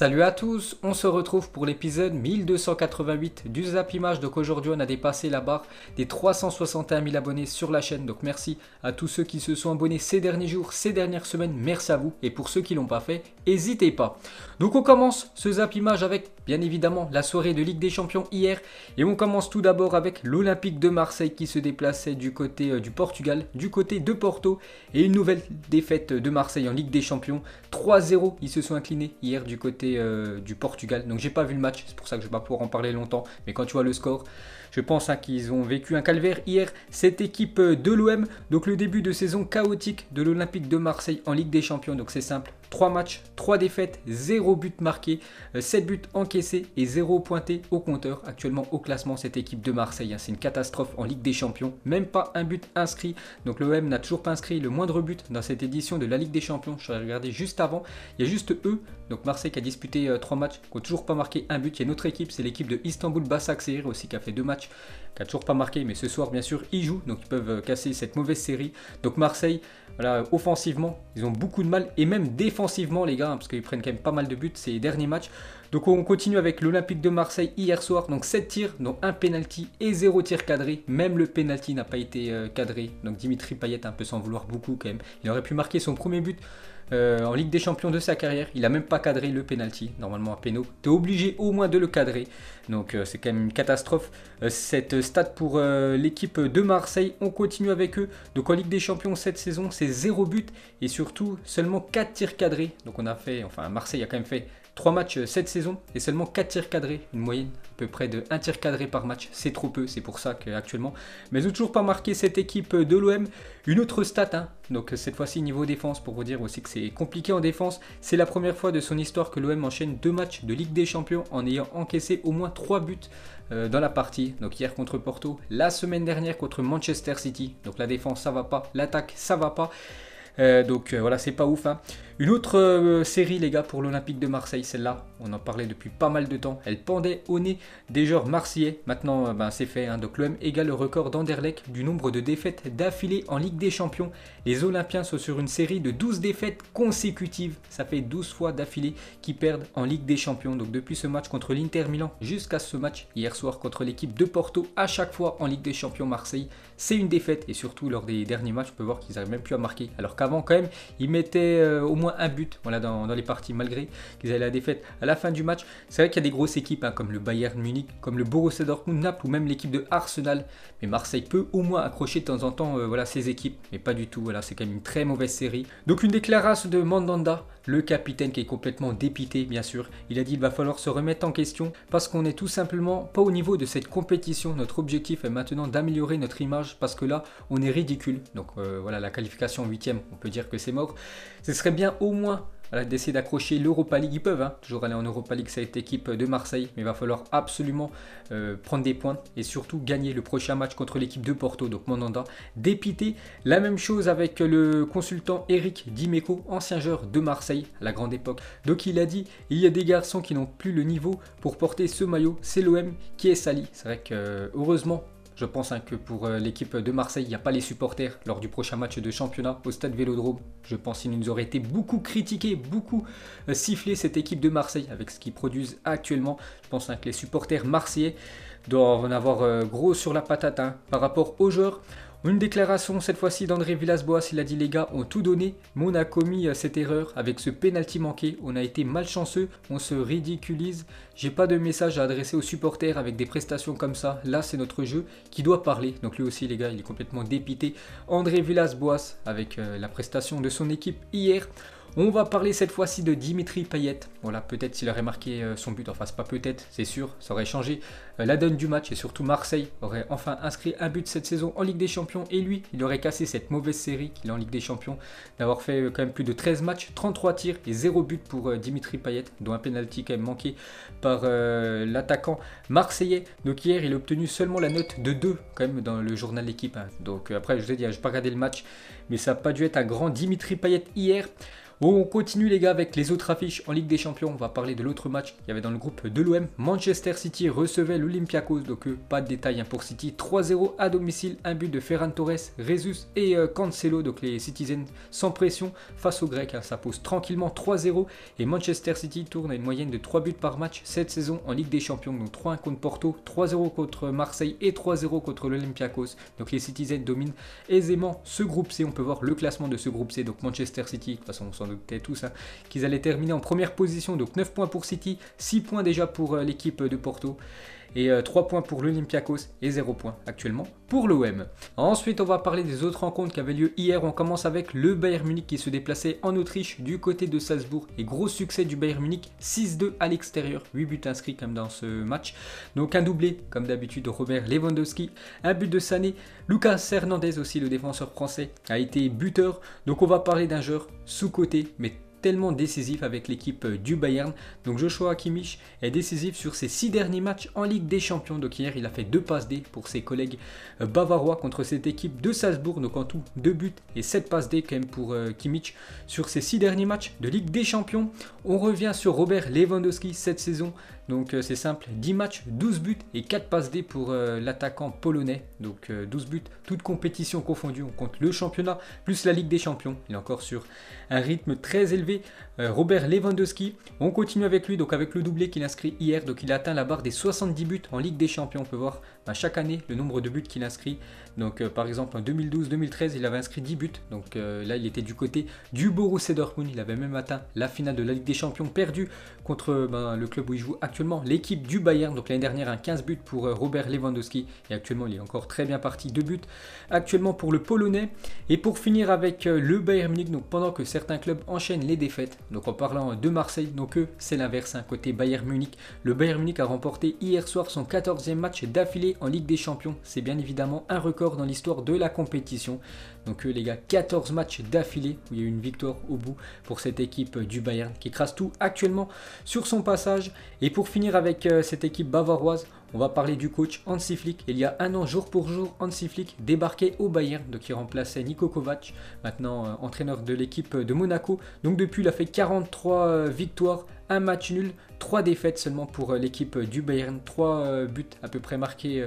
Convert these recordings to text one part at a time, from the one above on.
Salut à tous, on se retrouve pour l'épisode 1288 du Zap Image. Donc aujourd'hui on a dépassé la barre des 361 000 abonnés sur la chaîne. Donc merci à tous ceux qui se sont abonnés ces derniers jours, ces dernières semaines, merci à vous. Et pour ceux qui ne l'ont pas fait, n'hésitez pas. Donc on commence ce Zap Image avec bien évidemment la soirée de Ligue des Champions hier. Et on commence tout d'abord avec l'Olympique de Marseille qui se déplaçait du côté du Portugal, du côté de Porto. Et une nouvelle défaite de Marseille en Ligue des Champions. 3-0, ils se sont inclinés hier du côté du Portugal. Donc j'ai pas vu le match, c'est pour ça que je vais pas pouvoir en parler longtemps. Mais quand tu vois le score, je pense qu'ils ont vécu un calvaire hier, cette équipe de l'OM. Donc le début de saison chaotique de l'Olympique de Marseille en Ligue des Champions. Donc c'est simple, 3 matchs, 3 défaites, 0 but marqué, 7 buts encaissés et 0 pointé au compteur. Actuellement au classement, cette équipe de Marseille, c'est une catastrophe en Ligue des Champions. Même pas un but inscrit. Donc l'OM n'a toujours pas inscrit le moindre but dans cette édition de la Ligue des Champions. Je vais regarder juste avant, il y a juste eux. Donc Marseille qui a disputé 3 matchs, qui n'ont toujours pas marqué un but. Il y a une autre équipe, c'est l'équipe de Istanbul Başakşehir aussi qui a fait 2 matchs, qui n'a toujours pas marqué. Mais ce soir, bien sûr, ils jouent, donc ils peuvent casser cette mauvaise série. Donc Marseille, voilà, offensivement, ils ont beaucoup de mal. Et même défensivement, les gars, hein, parce qu'ils prennent quand même pas mal de buts ces derniers matchs. Donc on continue avec l'Olympique de Marseille hier soir. Donc 7 tirs, dont un penalty et 0 tir cadré. Même le penalty n'a pas été cadré. Donc Dimitri Payet, un peu sans vouloir beaucoup quand même. Il aurait pu marquer son premier but en Ligue des Champions de sa carrière. Il n'a même pas cadré le penalty. Normalement, un péno, tu es obligé au moins de le cadrer. Donc c'est quand même une catastrophe. Cette stat pour l'équipe de Marseille. On continue avec eux. Donc en Ligue des Champions cette saison, c'est 0 but et surtout seulement 4 tirs cadrés. Donc on a fait, enfin Marseille a quand même fait 3 matchs cette saison et seulement 4 tirs cadrés, une moyenne à peu près de 1 tir cadré par match, c'est trop peu, c'est pour ça qu'actuellement, mais ils n'ont toujours pas marqué cette équipe de l'OM. Une autre stat, hein, donc cette fois-ci niveau défense, pour vous dire aussi que c'est compliqué en défense, c'est la première fois de son histoire que l'OM enchaîne 2 matchs de Ligue des Champions en ayant encaissé au moins 3 buts dans la partie. Donc hier contre Porto, la semaine dernière contre Manchester City, donc la défense ça va pas, l'attaque ça va pas. Voilà, c'est pas ouf, hein. Une autre série les gars pour l'Olympique de Marseille, celle-là on en parlait depuis pas mal de temps, elle pendait au nez des joueurs marseillais. Maintenant c'est fait, hein. Donc l'OM égale le record d'Anderlecht du nombre de défaites d'affilée en Ligue des Champions. Les Olympiens sont sur une série de 12 défaites consécutives, ça fait 12 fois d'affilée qu'ils perdent en Ligue des Champions. Donc depuis ce match contre l'Inter Milan jusqu'à ce match hier soir contre l'équipe de Porto, à chaque fois en Ligue des Champions Marseille c'est une défaite. Et surtout lors des derniers matchs on peut voir qu'ils n'arrivent même plus à marquer, alors qu'avant quand même ils mettaient au moins un but, voilà, dans les parties, malgré qu'ils avaient la défaite à la fin du match. C'est vrai qu'il y a des grosses équipes, hein, comme le Bayern Munich, comme le Borussia Dortmund, Naples ou même l'équipe de Arsenal. Mais Marseille peut au moins accrocher de temps en temps voilà, ces équipes, mais pas du tout. Voilà, c'est quand même une très mauvaise série. Donc une déclaration de Mandanda, le capitaine qui est complètement dépité, bien sûr. Il a dit qu'il va falloir se remettre en question parce qu'on n'est tout simplement pas au niveau de cette compétition. Notre objectif est maintenant d'améliorer notre image parce que là, on est ridicule. Donc voilà, la qualification 8e, on peut dire que c'est mort. Ce serait bien au moins d'essayer d'accrocher l'Europa League. Ils peuvent toujours aller en Europa League, cette équipe de Marseille, mais il va falloir absolument prendre des points et surtout gagner le prochain match contre l'équipe de Porto. Donc Mandanda dépité. La même chose avec le consultant Eric Dimeco, ancien joueur de Marseille à la grande époque. Donc il a dit, il y a des garçons qui n'ont plus le niveau pour porter ce maillot, c'est l'OM qui est sali. C'est vrai que heureusement, je pense que pour l'équipe de Marseille, il n'y a pas les supporters lors du prochain match de championnat au stade Vélodrome. Je pense qu'il nous aurait été beaucoup critiqué, beaucoup sifflé cette équipe de Marseille avec ce qu'ils produisent actuellement. Je pense que les supporters marseillais doivent en avoir gros sur la patate par rapport aux joueurs. Une déclaration cette fois-ci d'André Villas-Boas, il a dit les gars ont tout donné, mais on a commis cette erreur avec ce penalty manqué, on a été malchanceux, on se ridiculise, j'ai pas de message à adresser aux supporters avec des prestations comme ça, là c'est notre jeu qui doit parler. Donc lui aussi les gars il est complètement dépité, André Villas-Boas avec la prestation de son équipe hier. On va parler cette fois-ci de Dimitri Payet. Voilà, peut-être s'il aurait marqué son but, enfin c'est pas peut-être, c'est sûr, ça aurait changé la donne du match et surtout Marseille aurait enfin inscrit un but cette saison en Ligue des Champions et lui, il aurait cassé cette mauvaise série qu'il a en Ligue des Champions, d'avoir fait quand même plus de 13 matchs, 33 tirs et 0 but pour Dimitri Payet, dont un penalty quand même manqué par l'attaquant marseillais. Donc hier, il a obtenu seulement la note de 2 quand même dans le journal L'équipe. Donc après, je vous ai dit, je n'ai pas regardé le match, mais ça n'a pas dû être un grand Dimitri Payet hier. Bon, on continue les gars avec les autres affiches en Ligue des Champions. On va parler de l'autre match qu'il y avait dans le groupe de l'OM. Manchester City recevait l'Olympiakos, donc pas de détails pour City. 3-0 à domicile, un but de Ferran Torres, Jesus et Cancelo, donc les Citizens sans pression face aux Grecs. Ça pose tranquillement 3-0 et Manchester City tourne à une moyenne de 3 buts par match cette saison en Ligue des Champions. Donc 3-1 contre Porto, 3-0 contre Marseille et 3-0 contre l'Olympiakos. Donc les Citizens dominent aisément ce groupe C. On peut voir le classement de ce groupe C. Donc Manchester City, de toute façon on s'en doutait tous, qu'ils allaient terminer en première position. Donc 9 points pour City, 6 points déjà pour l'équipe de Porto. Et 3 points pour l'Olympiakos et 0 points actuellement pour l'OM. Ensuite, on va parler des autres rencontres qui avaient lieu hier. On commence avec le Bayern Munich qui se déplaçait en Autriche du côté de Salzbourg. Et gros succès du Bayern Munich, 6-2 à l'extérieur. 8 buts inscrits comme dans ce match. Donc un doublé, comme d'habitude, de Robert Lewandowski. Un but de Sané. Lucas Hernandez aussi, le défenseur français, a été buteur. Donc on va parler d'un joueur sous-coté, mais tellement décisif avec l'équipe du Bayern. Donc Joshua Kimmich est décisif sur ses 6 derniers matchs en Ligue des Champions. Donc hier il a fait 2 passes D pour ses collègues bavarois contre cette équipe de Salzbourg. Donc en tout 2 buts et 7 passes D quand même pour Kimmich sur ses 6 derniers matchs de Ligue des Champions. On revient sur Robert Lewandowski cette saison. Donc c'est simple, 10 matchs, 12 buts et 4 passes D pour l'attaquant polonais. Donc 12 buts, toutes compétitions confondues. On compte le championnat plus la Ligue des Champions. Il est encore sur un rythme très élevé. Robert Lewandowski, on continue avec lui, donc avec le doublé qu'il inscrit hier. Donc il a atteint la barre des 70 buts en Ligue des Champions. On peut voir chaque année le nombre de buts qu'il inscrit. Donc par exemple en 2012-2013 il avait inscrit 10 buts. Donc là il était du côté du Borussia Dortmund. Il avait même atteint la finale de la Ligue des Champions, perdu contre le club où il joue actuellement, l'équipe du Bayern. Donc l'année dernière 15 buts pour Robert Lewandowski. Et actuellement il est encore très bien parti, 2 buts actuellement pour le Polonais. Et pour finir avec le Bayern Munich, donc pendant que certains clubs enchaînent les défaites, donc en parlant de Marseille, donc eux c'est l'inverse, côté Bayern Munich. Le Bayern Munich a remporté hier soir son 14e match d'affilée en Ligue des Champions. C'est bien évidemment un record dans l'histoire de la compétition. Donc les gars, 14 matchs d'affilée où il y a eu une victoire au bout pour cette équipe du Bayern qui écrase tout actuellement sur son passage. Et pour finir avec cette équipe bavaroise, on va parler du coach Hansi Flick. Il y a un an, jour pour jour, Hansi Flick débarquait au Bayern, donc il remplaçait Niko Kovac, maintenant entraîneur de l'équipe de Monaco. Donc depuis, il a fait 43 victoires, un match nul, 3 défaites seulement pour l'équipe du Bayern, 3 buts à peu près marqués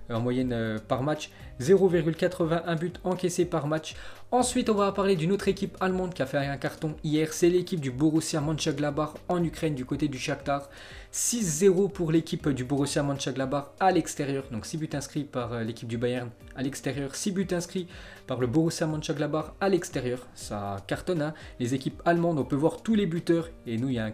en moyenne par match, 0,81 buts encaissés par match. Ensuite, on va parler d'une autre équipe allemande qui a fait un carton hier. C'est l'équipe du Borussia Mönchengladbach en Ukraine du côté du Shakhtar. 6-0 pour l'équipe du Borussia Mönchengladbach à l'extérieur. Donc 6 buts inscrits par l'équipe du Bayern à l'extérieur. 6 buts inscrits par le Borussia Mönchengladbach à l'extérieur. Ça cartonne. Les équipes allemandes, on peut voir tous les buteurs. Et nous, il y a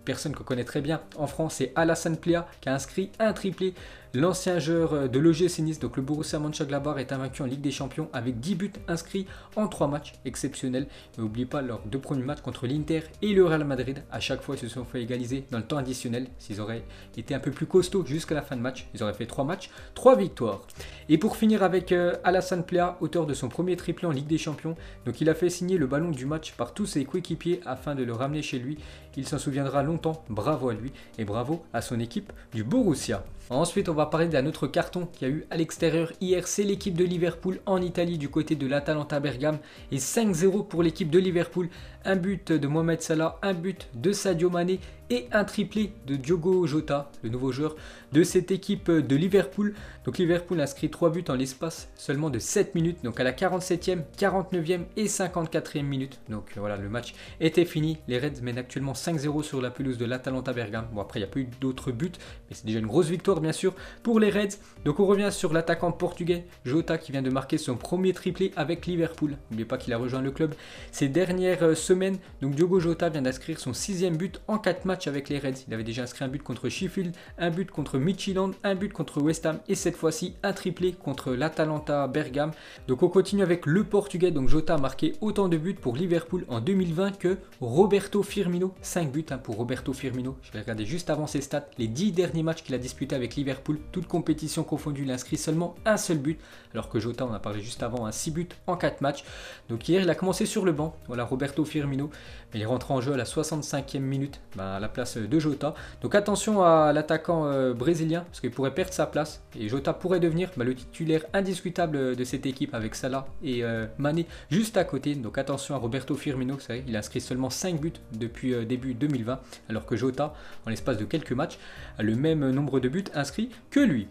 personne qu'on connaît très bien en France, c'est Alassane Plea qui a inscrit un triplé. L'ancien joueur de l'OGC Nice, donc le Borussia Mönchengladbach, est invaincu en Ligue des Champions avec 10 buts inscrits en 3 matchs, exceptionnel. N'oubliez pas leurs 2 premiers matchs contre l'Inter et le Real Madrid. À chaque fois, ils se sont fait égaliser dans le temps additionnel. S'ils auraient été un peu plus costauds jusqu'à la fin de match, ils auraient fait 3 matchs, 3 victoires. Et pour finir avec Alassane Plea, auteur de son premier triplé en Ligue des Champions. Donc il a fait signer le ballon du match par tous ses coéquipiers afin de le ramener chez lui. Il s'en souviendra longtemps. Bravo à lui et bravo à son équipe du Borussia. Ensuite, on va parler d'un autre carton qu'il y a eu à l'extérieur hier. C'est l'équipe de Liverpool en Italie du côté de l'Atalanta Bergame. Et 5-0 pour l'équipe de Liverpool. Un but de Mohamed Salah, un but de Sadio Mané et un triplé de Diogo Jota, le nouveau joueur de cette équipe de Liverpool. Donc Liverpool inscrit 3 buts en l'espace seulement de 7 minutes. Donc à la 47e, 49e et 54e minute. Donc voilà, le match était fini. Les Reds mènent actuellement 5-0 sur la pelouse de l'Atalanta Bergame. Bon, après il n'y a pas eu d'autres buts, mais c'est déjà une grosse victoire bien sûr pour les Reds. Donc on revient sur l'attaquant portugais Jota qui vient de marquer son premier triplé avec Liverpool. N'oubliez pas qu'il a rejoint le club ces dernières semaines. Donc Diogo Jota vient d'inscrire son 6e but en 4 matchs avec les Reds. Il avait déjà inscrit un but contre Sheffield, un but contre Midtjylland, un but contre West Ham et cette fois-ci un triplé contre l'Atalanta Bergame. Donc on continue avec le portugais. Donc Jota a marqué autant de buts pour Liverpool en 2020 que Roberto Firmino. 5 buts pour Roberto Firmino. Je vais regarder juste avant ses stats les 10 derniers matchs qu'il a disputés avec Liverpool. toute compétition confondue, il a inscrit seulement un seul but, alors que Jota, on a parlé juste avant, 6 buts en 4 matchs. Donc hier, il a commencé sur le banc, voilà Roberto Firmino, mais il est rentré en jeu à la 65e minute, à la place de Jota. Donc attention à l'attaquant brésilien, parce qu'il pourrait perdre sa place, et Jota pourrait devenir le titulaire indiscutable de cette équipe avec Salah et Mané juste à côté. Donc attention à Roberto Firmino, vous savez, il a inscrit seulement 5 buts depuis début 2020, alors que Jota, en l'espace de quelques matchs, a le même nombre de buts inscrits que lui.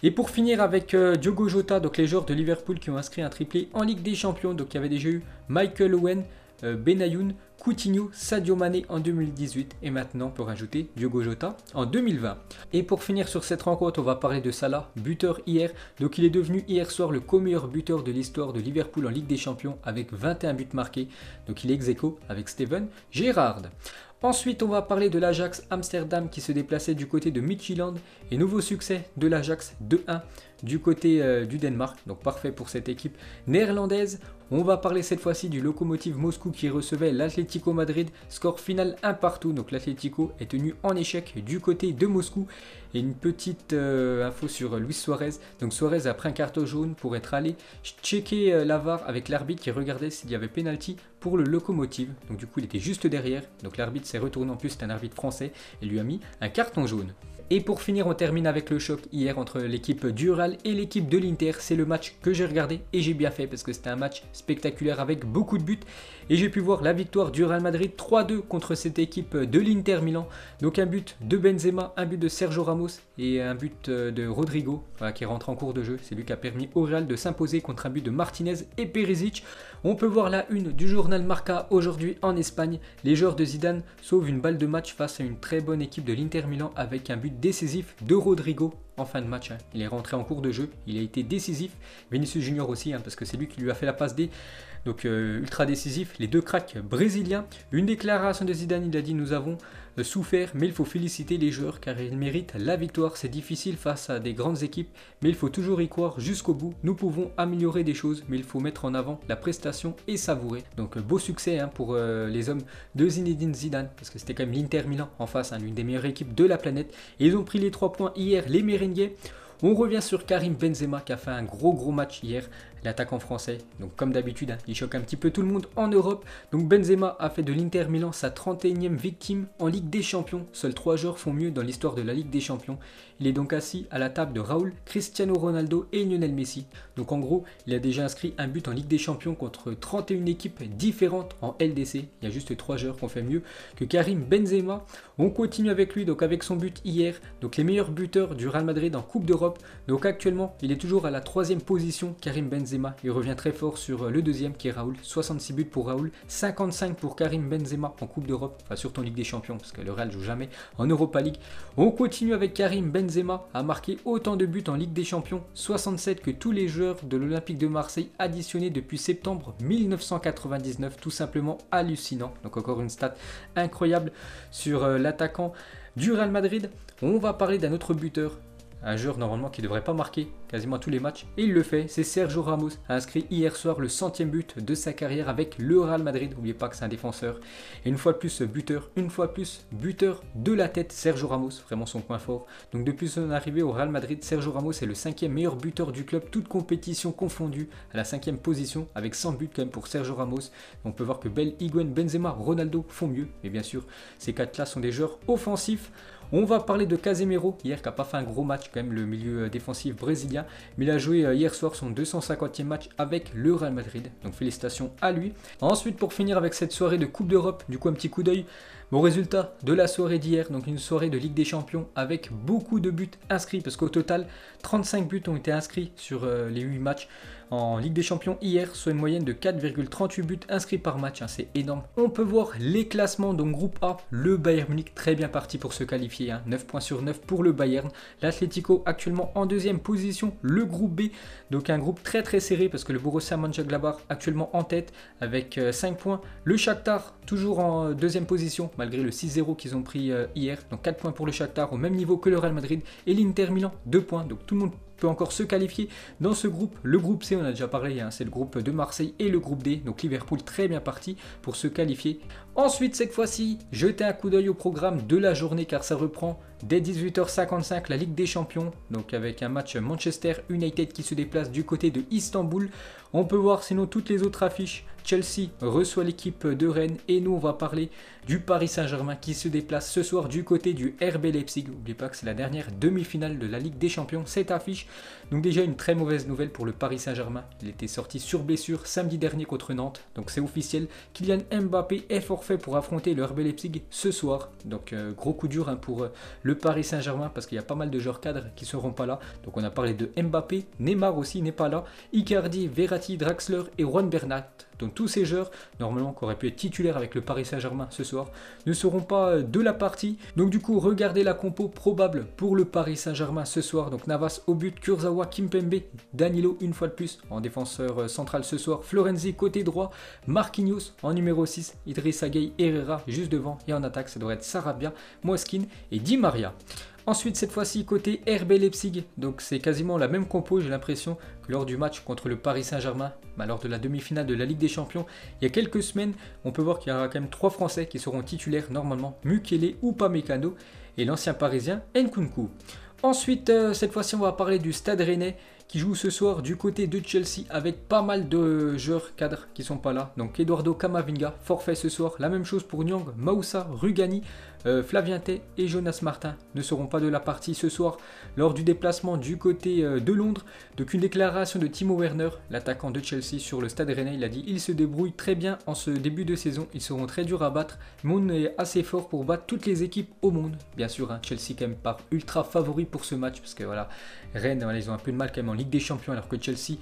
Et pour finir avec Diogo Jota, donc les joueurs de Liverpool qui ont inscrit un triplé en Ligue des Champions. Donc il y avait déjà eu Michael Owen, Benayoun, Coutinho, Sadio Mané en 2018 et maintenant on peut rajouter Diogo Jota en 2020. Et pour finir sur cette rencontre, on va parler de Salah, buteur hier. Donc il est devenu hier soir le co-meilleur buteur de l'histoire de Liverpool en Ligue des Champions avec 21 buts marqués. Donc il est ex-aequo avec Steven Gerrard. Ensuite, on va parler de l'Ajax Amsterdam qui se déplaçait du côté de Midtjylland et nouveau succès de l'Ajax 2-1 du côté du Danemark. Donc parfait pour cette équipe néerlandaise. On va parler cette fois-ci du Lokomotiv Moscou qui recevait l'Atlético Madrid. Score final 1 partout. Donc l'Atlético est tenu en échec du côté de Moscou. Et une petite info sur Luis Suarez. Donc Suarez a pris un carton jaune pour être allé checker la VAR avec l'arbitre qui regardait s'il y avait penalty pour le Lokomotiv. Donc du coup il était juste derrière. Donc l'arbitre s'est retourné, en plus c'est un arbitre français, et lui a mis un carton jaune. Et pour finir, on termine avec le choc hier entre l'équipe du Real et l'équipe de l'Inter. C'est le match que j'ai regardé et j'ai bien fait parce que c'était un match spectaculaire avec beaucoup de buts. Et j'ai pu voir la victoire du Real Madrid 3-2 contre cette équipe de l'Inter Milan. Donc un but de Benzema, un but de Sergio Ramos et un but de Rodrigo qui rentre en cours de jeu. C'est lui qui a permis au Real de s'imposer contre un but de Martinez et Perisic. On peut voir la une du journal Marca aujourd'hui en Espagne. Les joueurs de Zidane sauvent une balle de match face à une très bonne équipe de l'Inter Milan avec un but décisif de Rodrigo en fin de match. Il est rentré en cours de jeu, il a été décisif. Vinicius Junior aussi, parce que c'est lui qui lui a fait la passe D. Donc ultra décisif, les deux cracks brésiliens. Une déclaration de Zidane, il a dit: nous avons souffert, mais il faut féliciter les joueurs car ils méritent la victoire. C'est difficile face à des grandes équipes, mais il faut toujours y croire jusqu'au bout. Nous pouvons améliorer des choses, mais il faut mettre en avant la prestation et savourer. Donc beau succès pour les hommes de Zinedine Zidane, parce que c'était quand même l'Inter Milan en face, l'une des meilleures équipes de la planète. Et ils ont pris les 3 points hier, les Merengues. On revient sur Karim Benzema qui a fait un gros match hier, l'attaquant français. Donc comme d'habitude, il choque un petit peu tout le monde en Europe. Donc Benzema a fait de l'Inter Milan sa 31e victime en Ligue des Champions. Seuls 3 joueurs font mieux dans l'histoire de la Ligue des Champions. Il est donc assis à la table de Raúl, Cristiano Ronaldo et Lionel Messi. Donc en gros, il a déjà inscrit un but en Ligue des Champions contre 31 équipes différentes en LDC. Il y a juste 3 joueurs qui ont fait mieux que Karim Benzema. On continue avec lui, donc avec son but hier. Donc les meilleurs buteurs du Real Madrid en Coupe d'Europe. Donc actuellement, il est toujours à la 3e position, Karim Benzema. Il revient très fort sur le 2e qui est Raúl. 66 buts pour Raúl, 55 pour Karim Benzema en Coupe d'Europe. Enfin surtout en Ligue des Champions, parce que le Real joue jamais en Europa League. On continue avec Karim Benzema a marqué autant de buts en Ligue des Champions, 67 que tous les joueurs de l'Olympique de Marseille additionnés depuis septembre 1999, tout simplement hallucinant. Donc encore une stat incroyable sur l'attaquant du Real Madrid. On va parler d'un autre buteur, un joueur normalement qui ne devrait pas marquer quasiment tous les matchs, et il le fait, c'est Sergio Ramos, a inscrit hier soir le 100e but de sa carrière avec le Real Madrid. N'oubliez pas que c'est un défenseur, et une fois de plus buteur, de la tête, Sergio Ramos, vraiment son point fort. Donc depuis son arrivée au Real Madrid, Sergio Ramos est le 5e meilleur buteur du club, toute compétition confondue, à la 5e position, avec 100 buts quand même pour Sergio Ramos. On peut voir que Bale, Higuaín, Benzema, Ronaldo font mieux, mais bien sûr, ces 4-là sont des joueurs offensifs. On va parler de Casemiro, hier qui n'a pas fait un gros match quand même, le milieu défensif brésilien, mais il a joué hier soir son 250e match avec le Real Madrid, donc félicitations à lui. Ensuite, pour finir avec cette soirée de Coupe d'Europe, du coup un petit coup d'œil au résultat de la soirée d'hier, donc une soirée de Ligue des Champions avec beaucoup de buts inscrits, parce qu'au total 35 buts ont été inscrits sur les 8 matchs en Ligue des Champions hier, soit une moyenne de 4,38 buts inscrits par match, c'est énorme. On peut voir les classements, donc groupe A, le Bayern Munich très bien parti pour se qualifier, 9 points sur 9 pour le Bayern. L'Atlético actuellement en 2e position, le groupe B, donc un groupe très serré parce que le Borussia Mönchengladbach actuellement en tête avec 5 points. Le Shakhtar toujours en 2e position malgré le 6-0 qu'ils ont pris hier, donc 4 points pour le Shakhtar au même niveau que le Real Madrid, et l'Inter Milan 2 points, donc tout le monde peut encore se qualifier dans ce groupe. Le groupe C, on a déjà parlé, hein, c'est le groupe de Marseille et le groupe D. Donc Liverpool très bien parti pour se qualifier. Ensuite, cette fois-ci, jetez un coup d'œil au programme de la journée car ça reprend dès 18h55 la Ligue des Champions. Donc avec un match Manchester United qui se déplace du côté de Istanbul. On peut voir sinon toutes les autres affiches. Chelsea reçoit l'équipe de Rennes et nous on va parler du Paris Saint-Germain qui se déplace ce soir du côté du RB Leipzig. N'oubliez pas que c'est la dernière demi-finale de la Ligue des Champions, cette affiche. Donc déjà une très mauvaise nouvelle pour le Paris Saint-Germain. Il était sorti sur blessure samedi dernier contre Nantes. Donc c'est officiel. Kylian Mbappé est forfait pour affronter le RB Leipzig ce soir. Donc gros coup dur hein, pour le Paris Saint-Germain parce qu'il y a pas mal de joueurs cadres qui ne seront pas là. Donc on a parlé de Mbappé, Neymar aussi n'est pas là. Icardi, Verratti, Draxler et Juan Bernat. Donc tous ces joueurs, normalement qui auraient pu être titulaires avec le Paris Saint-Germain ce soir, ne seront pas de la partie. Donc du coup, regardez la compo probable pour le Paris Saint-Germain ce soir. Donc Navas au but, Kurzawa, Kimpembe, Danilo une fois de plus en défenseur central ce soir, Florenzi côté droit, Marquinhos en numéro 6, Idrissa Gueye, Herrera juste devant et en attaque ça devrait être Sarabia, Moiskin et Di Maria. Ensuite, cette fois-ci, côté RB Leipzig, donc c'est quasiment la même compo, j'ai l'impression, que lors du match contre le Paris Saint-Germain, lors de la demi-finale de la Ligue des Champions, il y a quelques semaines, on peut voir qu'il y aura quand même 3 Français qui seront titulaires normalement, Mukele ou Pamecano, et l'ancien Parisien Nkunku. Ensuite, cette fois-ci, on va parler du Stade Rennais, qui joue ce soir du côté de Chelsea avec pas mal de joueurs cadres qui sont pas là. Donc Eduardo Camavinga, forfait ce soir. La même chose pour Nyang, Moussa, Rugani, Flavien Tay et Jonas Martin ne seront pas de la partie ce soir lors du déplacement du côté de Londres. Donc une déclaration de Timo Werner, l'attaquant de Chelsea sur le Stade Rennais. Il a dit « Il se débrouille très bien en ce début de saison. Ils seront très durs à battre. Mais on est assez fort pour battre toutes les équipes au monde. » Bien sûr, hein, Chelsea quand même pas ultra favori pour ce match parce que voilà, Rennes, voilà, ils ont un peu de mal quand même en Ligue des Champions alors que Chelsea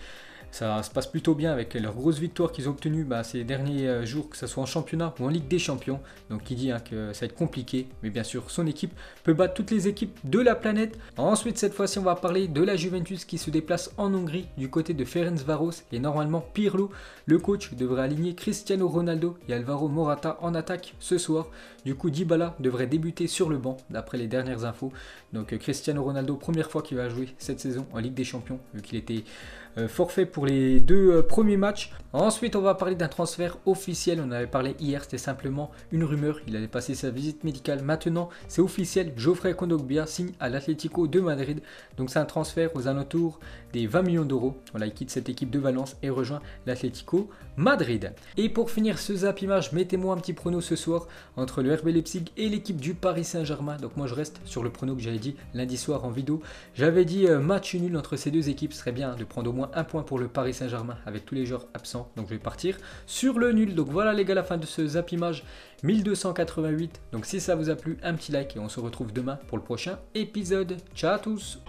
ça se passe plutôt bien avec leurs grosses victoires qu'ils ont obtenues ces derniers jours, que ce soit en championnat ou en Ligue des Champions. Donc il dit hein, que ça va être compliqué, mais bien sûr son équipe peut battre toutes les équipes de la planète. Ensuite cette fois-ci on va parler de la Juventus qui se déplace en Hongrie du côté de Ferencváros et normalement Pirlo, le coach, devrait aligner Cristiano Ronaldo et Alvaro Morata en attaque ce soir. Du coup Dybala devrait débuter sur le banc d'après les dernières infos. Donc Cristiano Ronaldo, première fois qu'il va jouer cette saison en Ligue des Champions vu qu'il était forfait pour les 2 premiers matchs. Ensuite on va parler d'un transfert officiel, on avait parlé hier, c'était simplement une rumeur, il allait passer sa visite médicale. Maintenant c'est officiel, Geoffrey Kondogbia signe à l'Atlético de Madrid. Donc c'est un transfert aux alentours des 20 millions d'euros. Voilà, il quitte cette équipe de Valence et rejoint l'Atlético Madrid. Et pour finir ce Zap Image, mettez-moi un petit prono ce soir entre le RB Leipzig et l'équipe du Paris Saint-Germain. Donc moi je reste sur le prono que j'avais dit lundi soir en vidéo. J'avais dit match nul entre ces deux équipes, ce serait bien de prendre au moins un point pour le Paris Saint-Germain avec tous les joueurs absents. Donc je vais partir sur le nul. Donc voilà les gars, la fin de ce Zap Image 1288. Donc si ça vous a plu, un petit like et on se retrouve demain pour le prochain épisode. Ciao à tous.